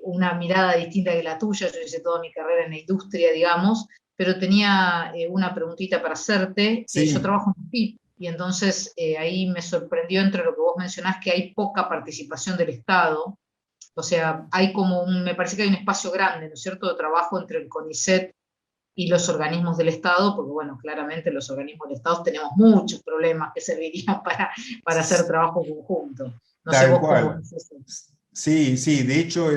una mirada distinta que la tuya. Yo hice toda mi carrera en la industria, digamos, pero tenía una preguntita para hacerte. Sí. Yo trabajo en PIB, y entonces ahí me sorprendió, entre lo que vos mencionás, que hay poca participación del Estado. O sea, hay me parece que hay un espacio grande, ¿no es cierto?, de trabajo entre el CONICET y los organismos del Estado, porque bueno, claramente los organismos del Estado tenemos muchos problemas que servirían para hacer trabajo conjunto. No sé vos cómo ves eso. Sí, sí, de hecho,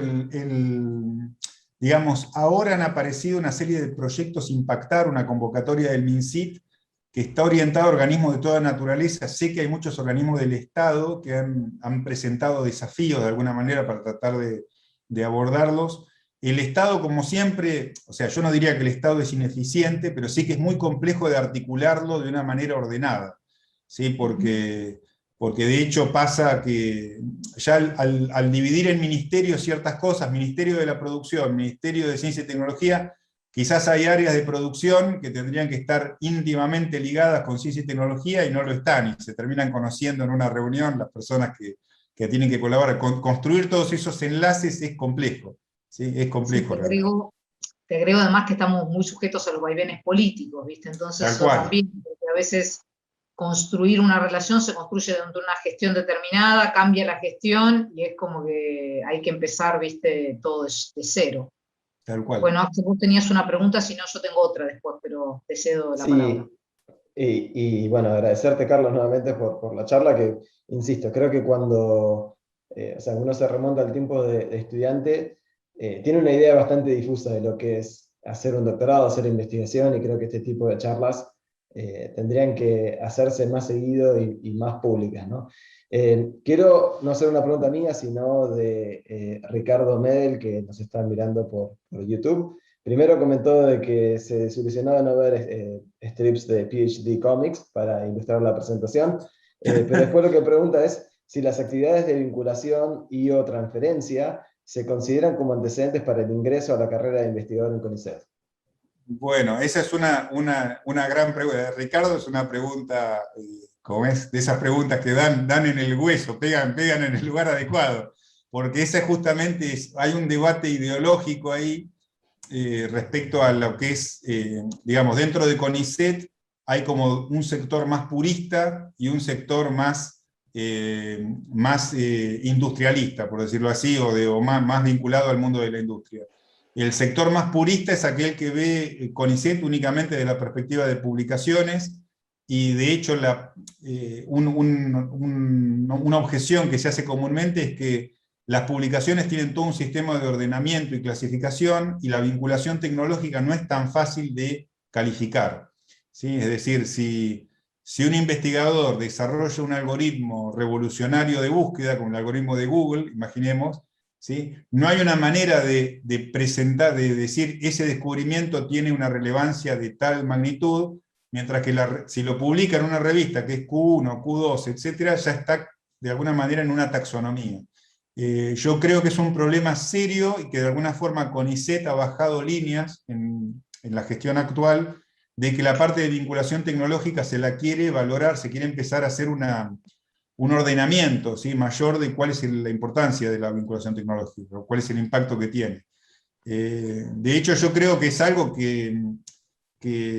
digamos, ahora han aparecido una serie de proyectos Impactar, una convocatoria del MinSIT, que está orientada a organismos de toda naturaleza. Sé que hay muchos organismos del Estado que han presentado desafíos de alguna manera para tratar de abordarlos. El Estado, como siempre, o sea, yo no diría que el Estado es ineficiente, pero sí que es muy complejo de articularlo de una manera ordenada, ¿sí? Porque de hecho pasa que ya al dividir en ministerios ciertas cosas, Ministerio de la Producción, Ministerio de Ciencia y Tecnología, quizás hay áreas de producción que tendrían que estar íntimamente ligadas con ciencia y tecnología y no lo están, y se terminan conociendo en una reunión las personas que tienen que colaborar. Construir todos esos enlaces es complejo. Sí, es complejo. Sí, te agrego además que estamos muy sujetos a los vaivenes políticos, ¿viste? Entonces Tal eso cual. también, porque a veces construir una relación se construye dentro de una gestión determinada, cambia la gestión y es como que hay que empezar, ¿viste?, todo de cero. Tal cual. Bueno, Axel, vos tenías una pregunta, si no yo tengo otra después, pero te cedo la palabra. Y bueno, agradecerte, Carlos, nuevamente por la charla, que, insisto, creo que cuando o sea, uno se remonta al tiempo de estudiante, tiene una idea bastante difusa de lo que es hacer un doctorado, hacer investigación, y creo que este tipo de charlas tendrían que hacerse más seguido y más públicas, ¿no? Quiero no hacer una pregunta mía, sino de Ricardo Medel, que nos está mirando por YouTube. Primero comentó de que se desilusionó de no ver strips de PhD Comics para ilustrar la presentación, pero después lo que pregunta es si las actividades de vinculación y o transferencia se consideran como antecedentes para el ingreso a la carrera de investigador en CONICET. Bueno, esa es una gran pregunta. Ricardo, es una pregunta, como es, de esas preguntas que dan en el hueso, pegan en el lugar adecuado, porque esa justamente hay un debate ideológico ahí respecto a lo que es, digamos, dentro de CONICET hay como un sector más purista y un sector más industrialista, por decirlo así, o más vinculado al mundo de la industria. El sector más purista es aquel que ve CONICET únicamente desde la perspectiva de publicaciones, y de hecho una objeción que se hace comúnmente es que las publicaciones tienen todo un sistema de ordenamiento y clasificación, y la vinculación tecnológica no es tan fácil de calificar, ¿sí? Es decir, si un investigador desarrolla un algoritmo revolucionario de búsqueda, como el algoritmo de Google, imaginemos, ¿sí?, no hay una manera de presentar, de decir ese descubrimiento tiene una relevancia de tal magnitud, mientras que si lo publica en una revista que es Q1, Q2, etc., ya está de alguna manera en una taxonomía. Yo creo que es un problema serio y que de alguna forma CONICET ha bajado líneas en la gestión actual, de que la parte de vinculación tecnológica se la quiere valorar, se quiere empezar a hacer un ordenamiento, ¿sí?, mayor de cuál es la importancia de la vinculación tecnológica, o cuál es el impacto que tiene. De hecho, yo creo que es algo que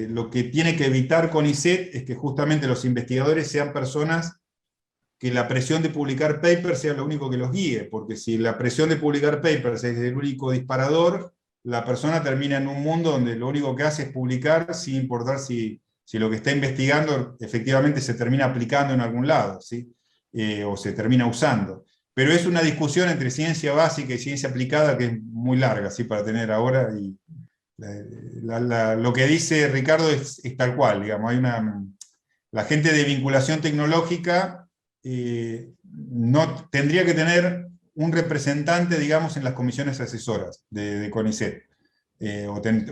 lo que tiene que evitar CONICET es que justamente los investigadores sean personas que la presión de publicar papers sea lo único que los guíe, porque si la presión de publicar papers es el único disparador, la persona termina en un mundo donde lo único que hace es publicar sin importar si lo que está investigando efectivamente se termina aplicando en algún lado, ¿sí? O se termina usando. Pero es una discusión entre ciencia básica y ciencia aplicada que es muy larga, ¿sí? Para tener ahora, y lo que dice Ricardo es tal cual, digamos, la gente de vinculación tecnológica no tendría que tener un representante, digamos, en las comisiones asesoras de CONICET.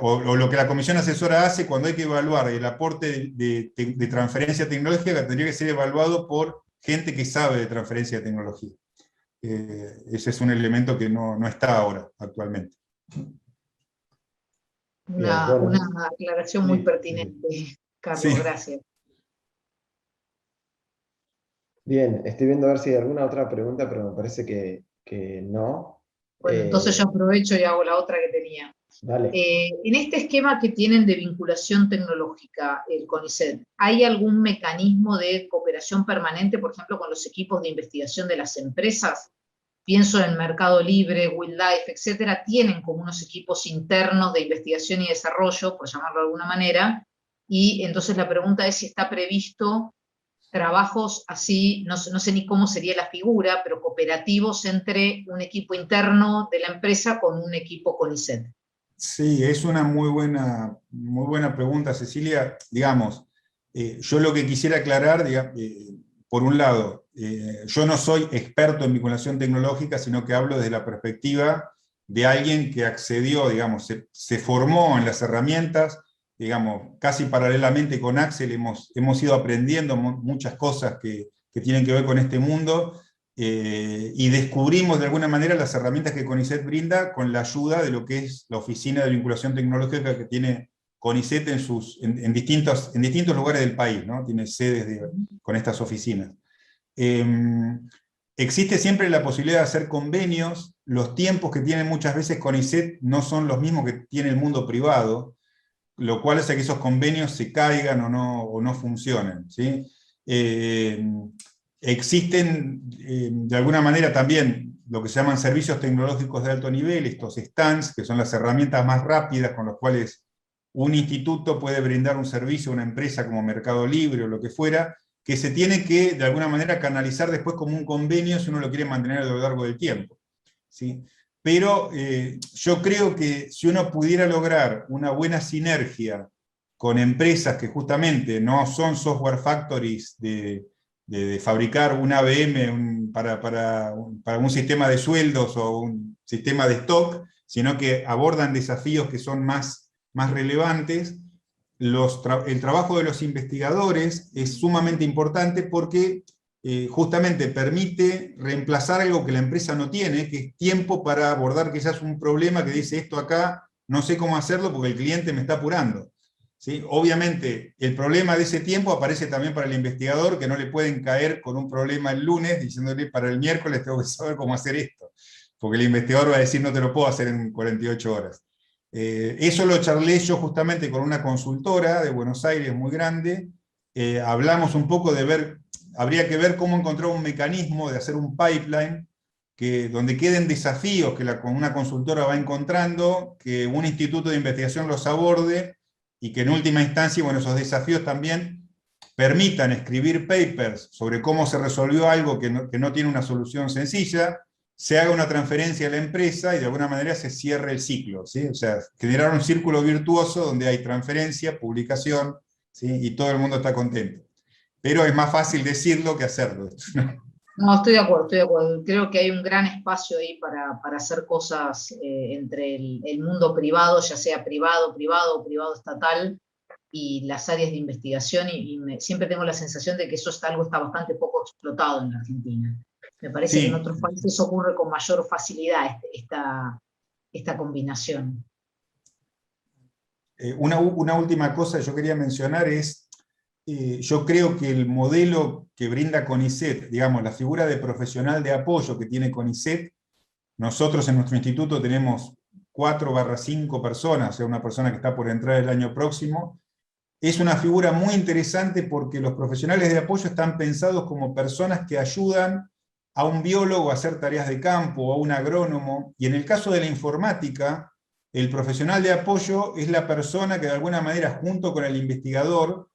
O lo que la comisión asesora hace cuando hay que evaluar el aporte de transferencia tecnológica, tendría que ser evaluado por gente que sabe de transferencia de tecnología. Ese es un elemento que no está ahora, actualmente. Una aclaración muy pertinente, Carlos, sí. Gracias. Bien, estoy viendo a ver si hay alguna otra pregunta, pero me parece que no. Bueno, entonces yo aprovecho y hago la otra que tenía. Dale. En este esquema que tienen de vinculación tecnológica, el CONICET, ¿hay algún mecanismo de cooperación permanente, por ejemplo, con los equipos de investigación de las empresas? Pienso en Mercado Libre, Wildlife, etcétera, tienen como unos equipos internos de investigación y desarrollo, por llamarlo de alguna manera, y entonces la pregunta es si está previsto trabajos así, no sé ni cómo sería la figura, pero cooperativos entre un equipo interno de la empresa con un equipo CONICET. Sí, es una muy buena pregunta, Cecilia. Digamos, yo lo que quisiera aclarar, por un lado, yo no soy experto en vinculación tecnológica, sino que hablo desde la perspectiva de alguien que accedió, digamos, se formó en las herramientas, digamos, casi paralelamente con Axel hemos ido aprendiendo muchas cosas que tienen que ver con este mundo, y descubrimos de alguna manera las herramientas que CONICET brinda con la ayuda de lo que es la oficina de vinculación tecnológica que tiene CONICET en distintos lugares del país, ¿no? Tiene sedes con estas oficinas. Existe siempre la posibilidad de hacer convenios. Los tiempos que tiene muchas veces CONICET no son los mismos que tiene el mundo privado, lo cual hace que esos convenios se caigan o no funcionen, ¿sí? Existen, de alguna manera, también lo que se llaman servicios tecnológicos de alto nivel, estos stands, que son las herramientas más rápidas con las cuales un instituto puede brindar un servicio a una empresa como Mercado Libre o lo que fuera, que se tiene que, de alguna manera, canalizar después como un convenio si uno lo quiere mantener a lo largo del tiempo, ¿sí? Pero yo creo que si uno pudiera lograr una buena sinergia con empresas que justamente no son software factories de fabricar un ABM para un sistema de sueldos o un sistema de stock, sino que abordan desafíos que son más relevantes, el trabajo de los investigadores es sumamente importante porque justamente permite reemplazar algo que la empresa no tiene, que es tiempo para abordar quizás un problema que dice esto acá, no sé cómo hacerlo porque el cliente me está apurando, ¿sí? Obviamente el problema de ese tiempo aparece también para el investigador, que no le pueden caer con un problema el lunes diciéndole para el miércoles tengo que saber cómo hacer esto, porque el investigador va a decir no te lo puedo hacer en 48 horas. Eso lo charlé yo justamente con una consultora de Buenos Aires muy grande, hablamos un poco de ver, habría que ver cómo encontrar un mecanismo de hacer un pipeline donde queden desafíos que una consultora va encontrando, que un instituto de investigación los aborde, y que en última instancia, bueno, esos desafíos también permitan escribir papers sobre cómo se resolvió algo que no tiene una solución sencilla, se haga una transferencia a la empresa y de alguna manera se cierre el ciclo, ¿sí? O sea, generar un círculo virtuoso donde hay transferencia, publicación, ¿sí? Y todo el mundo está contento. Pero es más fácil decirlo que hacerlo. No, estoy de acuerdo. Creo que hay un gran espacio ahí para hacer cosas entre el mundo privado, ya sea privado o privado estatal, y las áreas de investigación, siempre tengo la sensación de que algo está bastante poco explotado en la Argentina. Me parece que en otros países ocurre con mayor facilidad esta combinación. Una última cosa que yo quería mencionar es, yo creo que el modelo que brinda CONICET, digamos, la figura de profesional de apoyo que tiene CONICET, nosotros en nuestro instituto tenemos 4/5 personas, o sea, una persona que está por entrar el año próximo, es una figura muy interesante porque los profesionales de apoyo están pensados como personas que ayudan a un biólogo a hacer tareas de campo, o a un agrónomo, y en el caso de la informática, el profesional de apoyo es la persona que de alguna manera, junto con el investigador,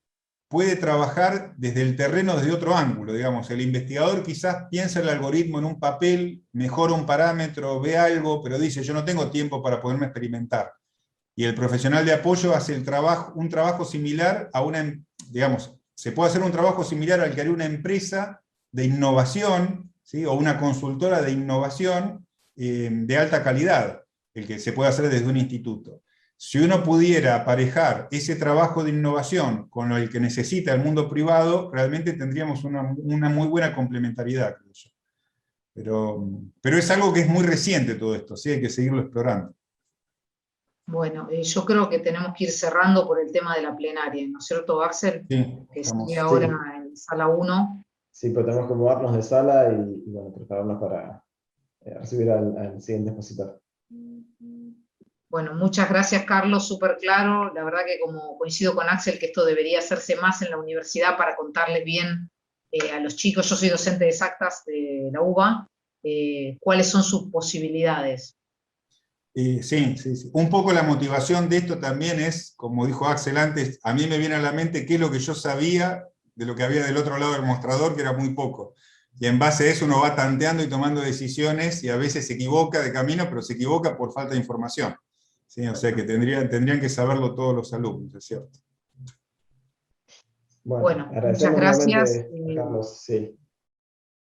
puede trabajar desde el terreno desde otro ángulo, digamos. El investigador quizás piensa el algoritmo en un papel, mejora un parámetro, ve algo, pero dice, yo no tengo tiempo para poderme experimentar. Y el profesional de apoyo hace un trabajo similar a una, digamos, se puede hacer un trabajo similar al que haría una empresa de innovación, ¿sí? O una consultora de innovación de alta calidad, el que se puede hacer desde un instituto. Si uno pudiera aparejar ese trabajo de innovación con el que necesita el mundo privado, realmente tendríamos una muy buena complementariedad, creo yo. Pero es algo que es muy reciente todo esto, ¿sí? Hay que seguirlo explorando. Bueno, yo creo que tenemos que ir cerrando por el tema de la plenaria, ¿no es cierto, Axel? Sí, Que sigue ahora en sala 1. Sí, pues tenemos que mudarnos de sala y bueno, prepararnos para recibir al siguiente expositor. Bueno, muchas gracias, Carlos, súper claro. La verdad que como coincido con Axel que esto debería hacerse más en la universidad para contarles bien a los chicos, yo soy docente de exactas de la UBA, cuáles son sus posibilidades. Sí. Un poco la motivación de esto también es, como dijo Axel antes, a mí me viene a la mente qué es lo que yo sabía de lo que había del otro lado del mostrador, que era muy poco. Y en base a eso uno va tanteando y tomando decisiones, y a veces se equivoca de camino, pero se equivoca por falta de información. ¿Sí? O sea que tendrían que saberlo todos los alumnos, ¿es cierto? Bueno, Muchas agradecemos gracias. nuevamente a Carlos. Sí.